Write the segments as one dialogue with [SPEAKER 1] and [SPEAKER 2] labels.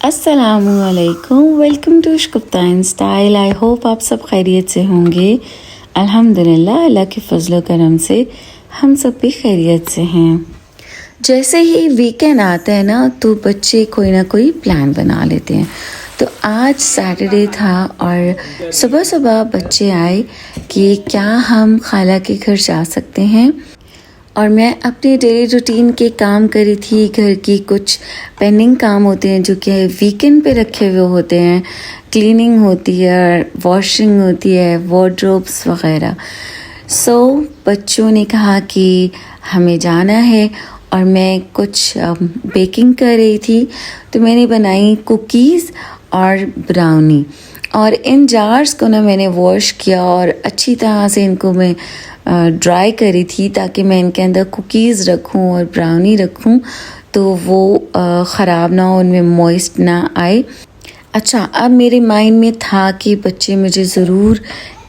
[SPEAKER 1] अस्सलामुअलैकुम, welcome to शुक्ता in style. I hope आप सब खैरियत से होंगे। अल्हम्दुलिल्लाह, अल्लाह के फजल करम से हम सब भी खैरियत से हैं। जैसे ही वीकेंड आता है ना तो बच्चे कोई ना कोई प्लान बना लेते हैं। तो आज सैटरडे था और सुबह सुबह बच्चे आए कि क्या हम खाला के घर जा सकते हैं। और मैं अपने डेली रूटीन के काम करी थी। घर की कुछ पेंडिंग काम होते हैं जो कि वीकेंड पे रखे हुए होते हैं। क्लीनिंग होती है, वॉशिंग होती है, वार्डरोब्स वगैरह। सो बच्चों ने कहा कि हमें जाना है और मैं कुछ बेकिंग कर रही थी। तो मैंने बनाई कुकीज़ और ब्राउनी। और इन जार्स को ना मैंने वॉश किया और अच्छी तरह से इनको मैं ड्राई करी थी ताकि मैं इनके अंदर कुकीज़ रखूं और ब्राउनी रखूं तो वो ख़राब ना हो, उनमें मॉइस्ट ना आए। अच्छा, अब मेरे माइंड में था कि बच्चे मुझे ज़रूर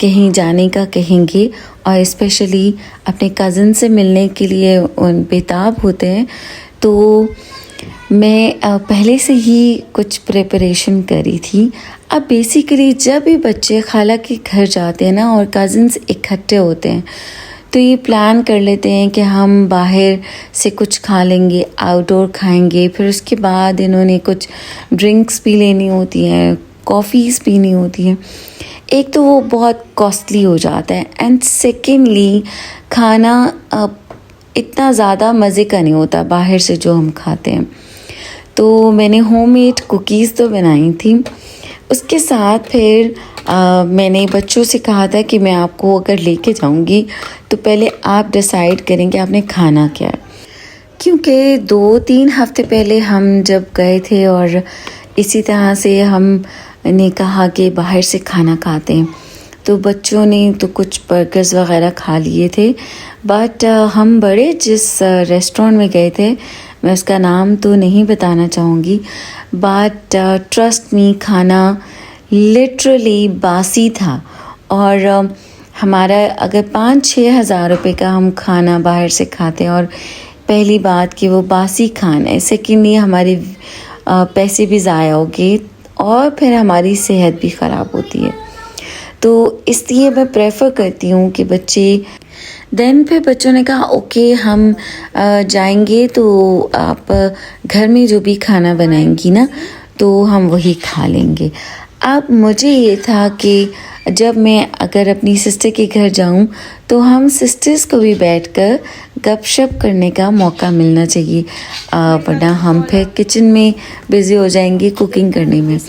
[SPEAKER 1] कहीं जाने का कहेंगे और स्पेशली अपने कज़न से मिलने के लिए उन बेताब होते हैं। तो मैं पहले से ही कुछ प्रिपरेशन करी थी। अब बेसिकली जब भी बच्चे खाला के घर जाते हैं ना और कज़न्स इकट्ठे होते हैं तो ये प्लान कर लेते हैं कि हम बाहर से कुछ खा लेंगे, आउटडोर खाएंगे। फिर उसके बाद इन्होंने कुछ ड्रिंक्स भी लेनी होती हैं, कॉफ़ीज़ पीनी होती हैं। एक तो वो बहुत कॉस्टली हो जाता है एंड सेकेंडली खाना इतना ज़्यादा मज़े का नहीं होता बाहर से जो हम खाते हैं। तो मैंने होममेड कुकीज़ तो बनाई थी। उसके साथ फिर मैंने बच्चों से कहा था कि मैं आपको अगर लेके जाऊंगी तो पहले आप डिसाइड करेंगे आपने खाना क्या है। क्योंकि 2-3 हफ्ते पहले हम जब गए थे और इसी तरह से हमने कहा कि बाहर से खाना खाते हैं तो बच्चों ने तो कुछ बर्गर्स वगैरह खा लिए थे। बट हम बड़े जिस रेस्टोरेंट में गए थे, मैं उसका नाम तो नहीं बताना चाहूँगी, बट ट्रस्ट मी खाना लिटरली बासी था। और हमारा अगर 5-6 हज़ार रुपये का हम खाना बाहर से खाते हैं और पहली बात कि वो बासी खाना है, सेकेंडली हमारे पैसे भी ज़ाया होंगे और फिर हमारी सेहत भी ख़राब होती है। तो इसलिए मैं प्रेफर करती हूँ कि बच्चे देन फिर बच्चों ने कहा ओके हम जाएंगे तो आप घर में जो भी खाना बनाएंगी ना तो हम वही खा लेंगे। अब मुझे ये था कि जब मैं अगर अपनी सिस्टर के घर जाऊं तो हम सिस्टर्स को भी बैठकर गपशप करने का मौका मिलना चाहिए, वरना हम फिर किचन में बिज़ी हो जाएंगे कुकिंग करने में।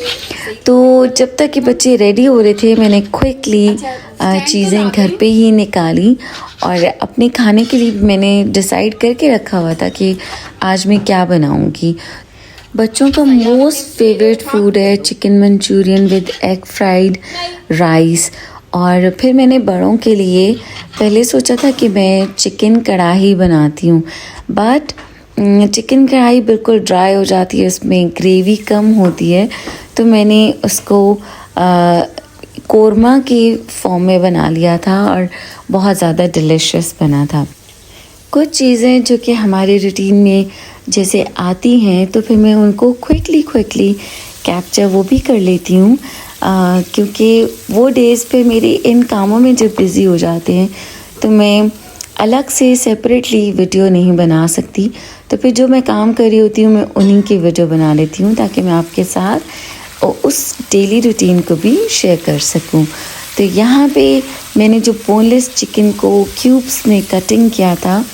[SPEAKER 1] तो जब तक कि बच्चे रेडी हो रहे थे मैंने क्विकली चीज़ें घर पे ही निकाली और अपने खाने के लिए मैंने डिसाइड करके रखा हुआ था कि आज मैं क्या बनाऊंगी। बच्चों का मोस्ट फेवरेट फूड है chicken Manchurian with egg fried rice. और फिर मैंने बड़ों के लिए पहले सोचा था कि मैं चिकन कढ़ाई बनाती हूँ, बट चिकन कढ़ाई बिल्कुल ड्राई हो जाती है, उसमें ग्रेवी कम होती है। तो मैंने उसको कोरमा के फॉर्म में बना लिया था और बहुत ज़्यादा डिलीशियस बना था। कुछ चीज़ें जो कि हमारे रूटीन में जैसे आती हैं तो फिर मैं उनको क्विकली कैप्चर वो भी कर लेती हूँ, क्योंकि वो डेज़ पे मेरे इन कामों में जब बिज़ी हो जाते हैं तो मैं अलग से सेपरेटली वीडियो नहीं बना सकती। तो फिर जो मैं काम कर रही होती हूँ मैं उन्हीं की वीडियो बना लेती हूँ ताकि मैं आपके साथ उस डेली रूटीन को भी शेयर कर सकूँ। तो यहाँ पे मैंने जो बोनलेस चिकन को क्यूब्स में कटिंग किया था,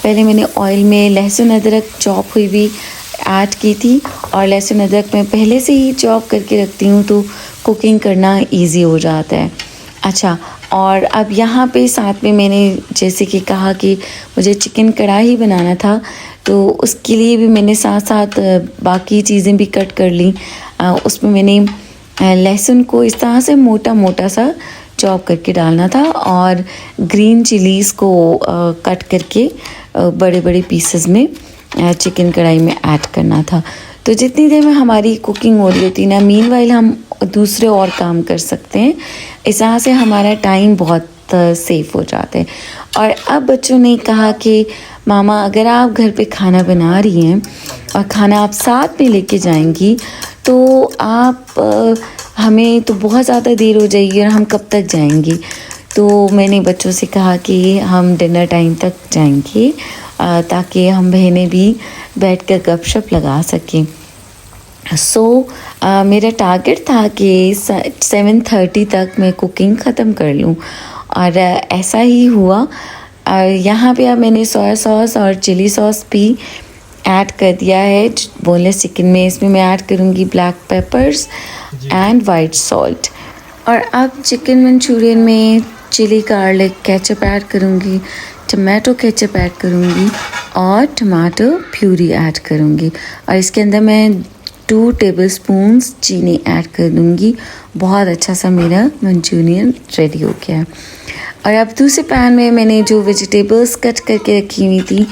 [SPEAKER 1] पहले मैंने ऑयल में लहसुन अदरक चॉप हुई भी ऐड की थी और लहसुन अदरक मैं पहले से ही चॉप करके रखती हूँ तो कुकिंग करना इजी हो जाता है। अच्छा, और अब यहाँ पे साथ में मैंने जैसे कि कहा कि मुझे चिकन कढ़ाई बनाना था तो उसके लिए भी मैंने साथ साथ बाकी चीज़ें भी कट कर ली। उसमें मैंने लहसुन को इस तरह से मोटा मोटा सा चॉप करके डालना था और ग्रीन चिलीज़ को कट करके बड़े बड़े पीसेस में चिकन कढ़ाई में ऐड करना था। तो जितनी देर में हमारी कुकिंग हो रही होती ना, मीनवाइल हम दूसरे और काम कर सकते हैं। इस तरह से हमारा टाइम बहुत सेफ हो जाता है। और अब बच्चों ने कहा कि मामा अगर आप घर पे खाना बना रही हैं और खाना आप साथ में लेके जाएंगी तो आप हमें तो बहुत ज़्यादा देर हो जाएगी और हम कब तक जाएंगे। तो मैंने बच्चों से कहा कि हम डिनर टाइम तक जाएंगे ताकि हम बहनें भी बैठकर गपशप लगा सकें। मेरा टारगेट था कि 7:30 तक मैं कुकिंग ख़त्म कर लूँ और ऐसा ही हुआ। यहाँ पे अब मैंने सोया सॉस और चिली सॉस भी ऐड कर दिया है बोनलेस चिकन में। इसमें मैं ऐड करूँगी black papers and white salt. और अब चिकन मंचूरियन में चिली गार्लिक केचप ऐड करूँगी, टमाटो केचप ऐड करूँगी और टमाटो प्यूरी ऐड करूँगी। और इसके अंदर मैं 2 टेबलस्पून्स चीनी ऐड कर दूँगी। बहुत अच्छा सा मेरा मंचूरियन रेडी हो गया है। और अब दूसरे पैन में मैंने जो वेजिटेबल्स कट करके रखी हुई थी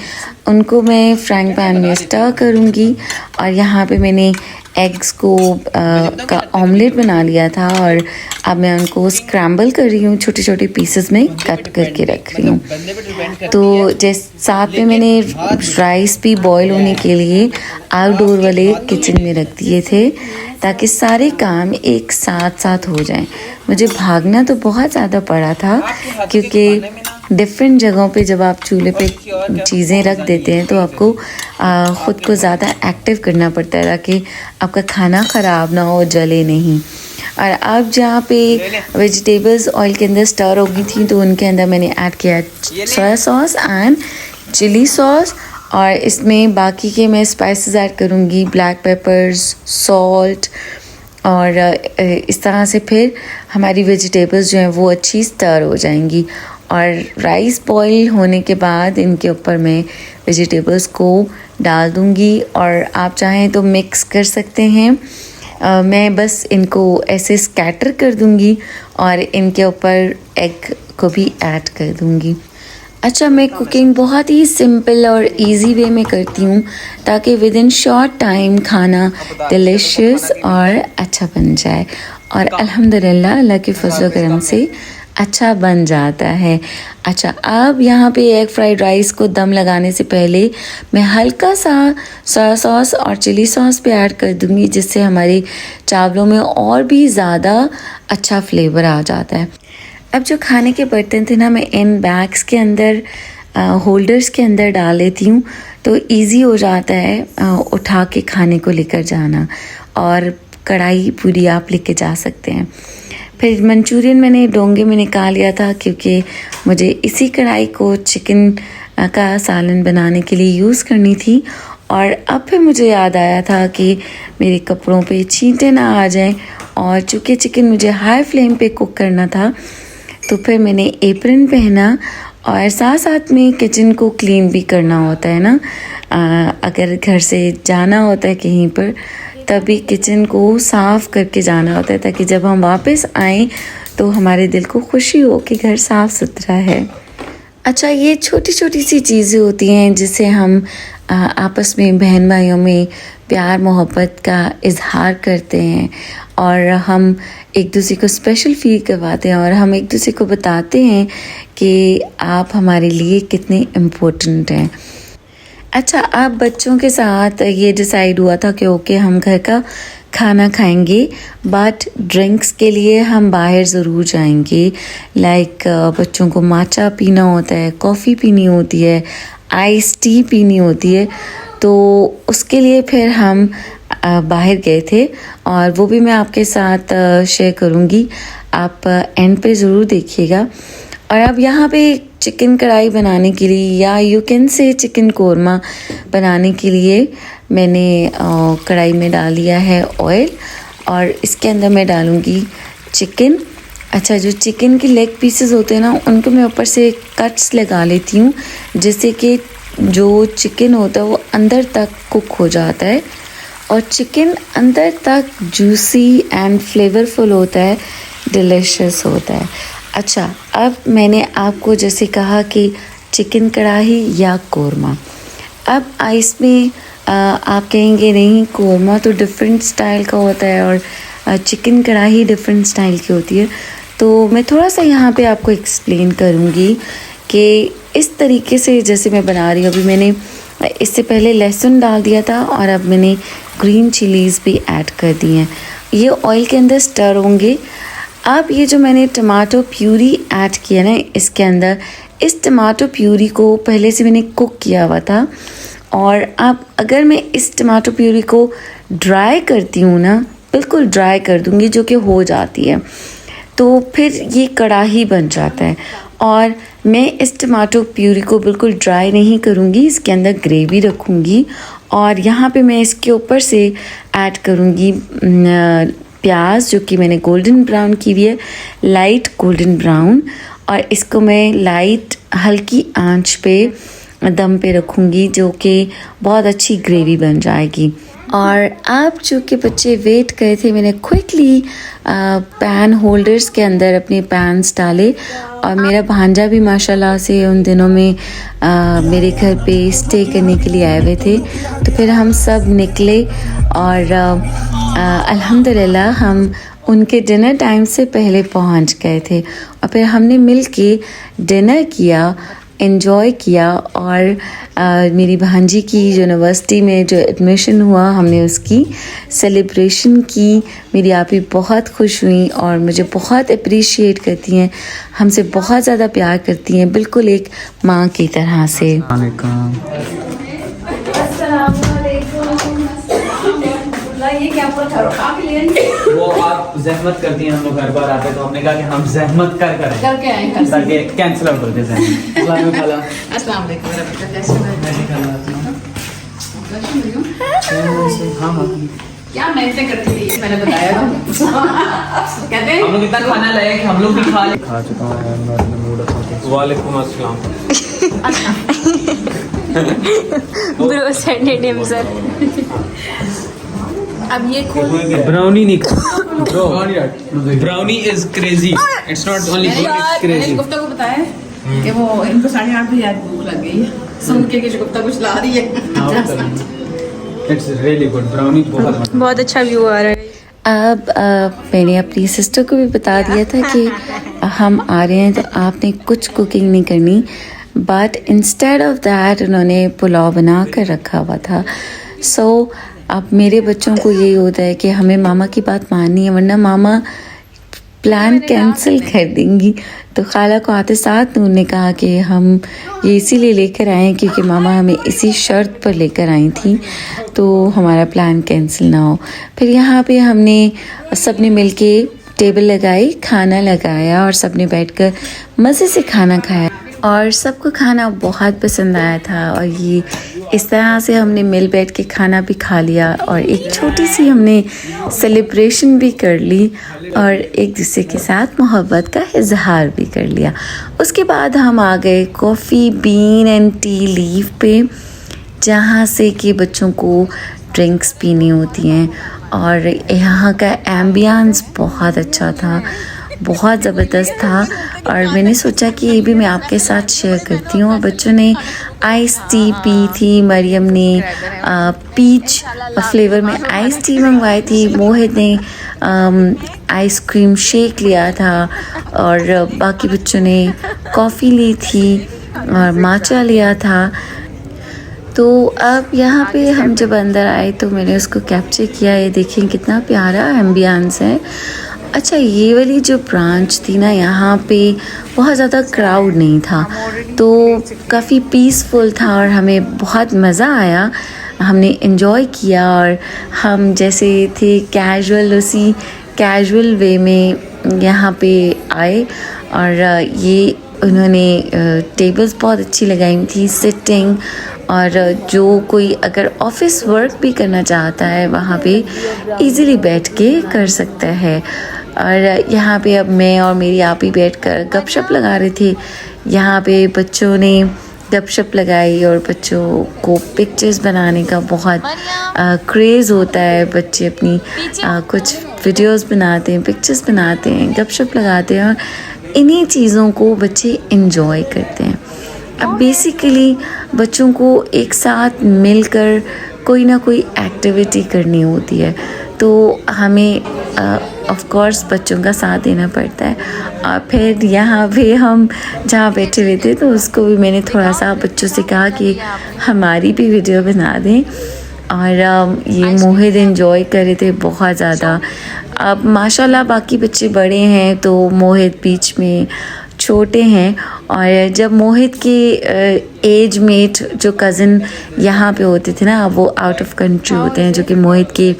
[SPEAKER 1] उनको मैं फ्राइंग पैन में स्टर करूँगी। और यहाँ पे मैंने एग्स को का ऑमलेट बना लिया था और अब मैं उनको स्क्रैम्बल कर रही हूँ, छोटे छोटे पीसेस में कट करके रख रही हूँ। तो जैसे साथ में मैंने राइस भी बॉईल होने के लिए आउटडोर वाले किचन में रख दिए थे ताकि सारे काम एक साथ साथ हो जाएं। मुझे भागना तो बहुत ज़्यादा पड़ा था क्योंकि डिफरेंट जगहों पे जब आप चूल्हे पे चीज़ें रख देते हैं तो आपको ख़ुद को ज़्यादा एक्टिव करना पड़ता है ताकि आपका खाना ख़राब ना हो, जले नहीं। और अब जहाँ पे वेजिटेबल्स ऑयल के अंदर स्टर हो गई थी तो उनके अंदर मैंने ऐड किया soya sauce and chilli sauce. और इसमें बाकी के मैं स्पाइसेस ऐड करूँगी, ब्लैक पेपर्स, सॉल्ट। और इस तरह से फिर हमारी वेजिटेबल्स जो हैं वो अच्छी स्टर हो जाएंगी। और राइस बॉईल होने के बाद इनके ऊपर मैं वेजिटेबल्स को डाल दूँगी और आप चाहें तो मिक्स कर सकते हैं। मैं बस इनको ऐसे स्कैटर कर दूँगी और इनके ऊपर एग को भी ऐड कर दूँगी। अच्छा, मैं कुकिंग बहुत ही सिंपल और इजी वे में करती हूँ ताकि विद इन शॉर्ट टाइम खाना डिलिशियस और अच्छा बन जाए। और अल्हम्दुलिल्लाह अल्लाह के फजल करम से अच्छा बन जाता है। अच्छा, अब यहाँ पे एग फ्राइड राइस को दम लगाने से पहले मैं हल्का सा सोया सॉस और चिली सॉस भी ऐड कर दूँगी जिससे हमारे चावलों में और भी ज़्यादा अच्छा फ्लेवर आ जाता है। अब जो खाने के बर्तन थे ना, मैं इन बैग्स के अंदर होल्डर्स के अंदर डाल लेती हूँ तो इजी हो जाता है उठा के खाने को लेकर जाना। और कढ़ाई पूरी आप लेके जा सकते हैं। फिर मंचूरियन मैंने डोंगे में निकाल लिया था क्योंकि मुझे इसी कढ़ाई को चिकन का सालन बनाने के लिए यूज़ करनी थी। और अब फिर मुझे याद आया था कि मेरे कपड़ों पे छींटे ना आ जाएं और चूँकि चिकन मुझे हाई फ्लेम पे कुक करना था तो फिर मैंने एप्रन पहना। और साथ साथ में किचन को क्लीन भी करना होता है ना, अगर घर से जाना होता है कहीं पर तभी किचन को साफ़ करके जाना होता है ताकि जब हम वापस आएँ तो हमारे दिल को खुशी हो कि घर साफ़ सुथरा है। अच्छा, ये छोटी छोटी सी चीज़ें होती हैं जिससे हम आपस में बहन भाइयों में प्यार मोहब्बत का इजहार करते हैं और हम एक दूसरे को स्पेशल फील करवाते हैं और हम एक दूसरे को बताते हैं कि आप हमारे लिए कितने इम्पोर्टेंट हैं। अच्छा, अब बच्चों के साथ ये डिसाइड हुआ था कि ओके हम घर का खाना खाएंगे बट ड्रिंक्स के लिए हम बाहर ज़रूर जाएंगे। लाइक बच्चों को माचा पीना होता है, कॉफ़ी पीनी होती है, आइस टी पीनी होती है, तो उसके लिए फिर हम बाहर गए थे और वो भी मैं आपके साथ शेयर करूँगी, आप एंड पे ज़रूर देखिएगा। और अब यहाँ पे चिकन कढ़ाई बनाने के लिए या you can say chicken korma बनाने के लिए मैंने कढ़ाई में डाल लिया है ऑयल और इसके अंदर मैं डालूँगी चिकन। अच्छा, जो चिकन के लेग पीसेस होते हैं ना उनको मैं ऊपर से कट्स लगा लेती हूँ जिससे कि जो चिकन होता है वो अंदर तक कुक हो जाता है और चिकन अंदर तक जूसी एंड फ्लेवरफुल होता है, डिलिशियस होता है। अच्छा, अब मैंने आपको जैसे कहा कि चिकन कढ़ाई या कोरमा, अब इसमें आप कहेंगे नहीं कोरमा तो डिफरेंट स्टाइल का होता है और चिकन कढ़ाई डिफरेंट स्टाइल की होती है, तो मैं थोड़ा सा यहाँ पे आपको एक्सप्लेन करूँगी कि इस तरीके से जैसे मैं बना रही हूँ। अभी मैंने इससे पहले लहसुन डाल दिया था और अब मैंने ग्रीन चिलीज़ भी ऐड कर दी हैं। ये ऑयल के अंदर स्टर होंगे। अब ये जो मैंने टमाटो प्यूरी ऐड किया ना इसके अंदर, इस टमाटो प्यूरी को पहले से मैंने कुक किया हुआ था। और अब अगर मैं इस टमाटो प्यूरी को ड्राई करती हूँ ना, बिल्कुल ड्राई कर दूँगी, जो कि हो जाती है, तो फिर ये कढ़ाई बन जाता है। और मैं इस टमाटो प्यूरी को बिल्कुल ड्राई नहीं करूँगी, इसके अंदर ग्रेवी रखूँगी। और यहाँ पे मैं इसके ऊपर से ऐड करूँगी प्याज, जो कि मैंने गोल्डन ब्राउन की हुई है, लाइट गोल्डन ब्राउन। और इसको मैं लाइट हल्की आंच पे दम पे रखूँगी, जो कि बहुत अच्छी ग्रेवी बन जाएगी। और अब चूँकि बच्चे वेट करे थे, मैंने क्विकली पैन होल्डर्स के अंदर अपने पैन्स डाले। और मेरा भांजा भी माशाल्लाह से उन दिनों में मेरे घर पे स्टे करने के लिए आए हुए थे, तो फिर हम सब निकले और अल्हम्दुलिल्लाह हम उनके डिनर टाइम से पहले पहुंच गए थे। और फिर हमने मिल के डिनर किया, एंजॉय किया। और मेरी भांजी की यूनिवर्सिटी में जो एडमिशन हुआ, हमने उसकी सेलिब्रेशन की। मेरी आपी बहुत खुश हुई और मुझे बहुत अप्रिशिएट करती हैं, हमसे बहुत ज़्यादा प्यार करती हैं, बिल्कुल एक माँ की तरह से।
[SPEAKER 2] ये क्या वो आप जहमत करती हैं, हम लोग हर बार आते हैं, तो हमने कहा कि हम जहमत करके आए ताकि कैंसिल आउट कर दें। अस्सलाम वालेकुम। हाँ क्या मैं ऐसे करती थी, मैंने बताया था। कहते हैं हम लोग इतना खाना लाए कि हम लोग भी खा चुका हूँ। वालेकुम अस्सलाम।
[SPEAKER 1] Bro send him sir.
[SPEAKER 2] अब ये ब्राउनी नहीं brownie is crazy, it's not only good, it's crazy. गुफ्ता को बताया कि वो इनको 8:30 बजे आज भूख लग गई है, सुन के कि गुफ्ता कुछ ला रही है। इट्स रियली गुड, ब्राउनी बहुत
[SPEAKER 1] अच्छा व्यू आ रहा है। अब मैंने अपनी सिस्टर को भी बता दिया था कि हम आ रहे हैं, तो आपने कुछ कुकिंग नहीं करनी। बट इंस्टेड ऑफ दैट उन्होंने पुलाव बना कर रखा हुआ था। सो अब मेरे बच्चों को यही होता है कि हमें मामा की बात माननी है, वरना मामा प्लान कैंसिल कर देंगी। तो खाला को आते साथ उन्होंने कहा कि हम ये इसीलिए लेकर आए क्योंकि मामा हमें इसी शर्त पर लेकर आई थी, तो हमारा प्लान कैंसिल ना हो। फिर यहाँ पे हमने सबने मिलके टेबल लगाई, खाना लगाया और सबने बैठकर मज़े से खाना खाया। और सबको खाना बहुत पसंद आया था। और ये इस तरह से हमने मिल बैठ के खाना भी खा लिया और एक छोटी सी हमने सेलिब्रेशन भी कर ली और एक दूसरे के साथ मोहब्बत का इजहार भी कर लिया। उसके बाद हम आ गए coffee been and T leave पे, जहाँ से कि बच्चों को ड्रिंक्स पीनी होती हैं। और यहाँ का एम्बियंस बहुत अच्छा था, बहुत ज़बरदस्त था। और मैंने सोचा कि ये भी मैं आपके साथ शेयर करती हूँ। और बच्चों ने आइस टी पी थी, मरियम ने पीच फ्लेवर में आइस टी मंगवाई थी, मोहित ने आइसक्रीम शेक लिया था और बाकी बच्चों ने कॉफ़ी ली थी और माचा लिया था। तो अब यहाँ पे हम जब अंदर आए तो मैंने उसको कैप्चर किया। ये देखें कितना प्यारा एम्बियंस है। अच्छा, ये वाली जो ब्रांच थी ना, यहाँ पे बहुत ज़्यादा क्राउड नहीं था, तो काफ़ी पीसफुल था और हमें बहुत मज़ा आया। हमने एंजॉय किया और हम जैसे थे कैजुअल, उसी कैजुअल वे में यहाँ पे आए। और ये उन्होंने टेबल्स बहुत अच्छी लगाई थी, सिटिंग। और जो कोई अगर ऑफिस वर्क भी करना चाहता है वहाँ पे इजीली बैठ के कर सकता है। और यहाँ पे अब मैं और मेरी आप ही बैठकर गपशप लगा रहे थे। यहाँ पे बच्चों ने गपशप लगाई और बच्चों को पिक्चर्स बनाने का बहुत क्रेज़ होता है। बच्चे अपनी कुछ वीडियोस बनाते हैं, पिक्चर्स बनाते हैं, गपशप लगाते हैं और इन्हीं चीज़ों को बच्चे एंजॉय करते हैं। अब बेसिकली बच्चों को एक साथ मिलकर कोई ना कोई एक्टिविटी करनी होती है, तो हमें ऑफ कोर्स बच्चों का साथ देना पड़ता है। और फिर यहाँ पे हम जहाँ बैठे हुए थे तो उसको भी मैंने थोड़ा सा बच्चों से कहा कि हमारी भी वीडियो बना दें। और ये मोहित एंजॉय कर रहे थे बहुत ज़्यादा। अब माशाल्लाह बाकी बच्चे बड़े हैं तो मोहित बीच में छोटे हैं। और जब मोहित के एज मेट जो कज़न यहाँ पे होते थे ना, वो आउट ऑफ कंट्री होते हैं, जो कि मोहित के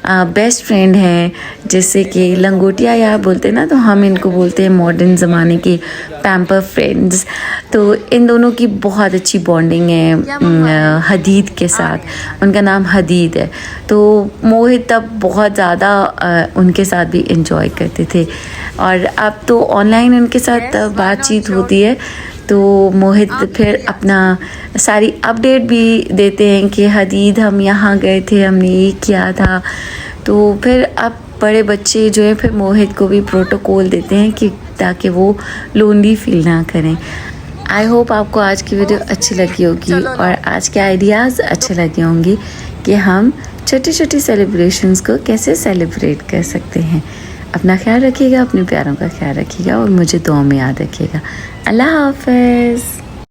[SPEAKER 1] बेस्ट फ्रेंड हैं, जैसे कि लंगोटिया या बोलते हैं ना, तो हम इनको बोलते हैं मॉडर्न ज़माने के पैम्पर फ्रेंड्स। तो इन दोनों की बहुत अच्छी बॉन्डिंग है हदीद के साथ। उनका नाम हदीद है। तो मोहित तब बहुत ज़्यादा उनके साथ भी इंजॉय करते थे। और अब तो ऑनलाइन उनके साथ बातचीत होती है, तो मोहित फिर अपना सारी अपडेट भी देते हैं कि हदीद हम यहाँ गए थे, हमने ये किया था। तो फिर अब बड़े बच्चे जो है फिर मोहित को भी प्रोटोकॉल देते हैं कि ताकि वो लोनली फील ना करें। आई होप आपको आज की वीडियो अच्छी लगी होगी और आज के आइडियाज़ अच्छे लगे होंगे कि हम छोटी छोटी सेलिब्रेशंस को कैसे सेलिब्रेट कर सकते हैं। अपना ख्याल रखिएगा, अपने प्यारों का ख्याल रखिएगा और मुझे दुआ में याद रखिएगा। अल्लाह हाफ़िज़।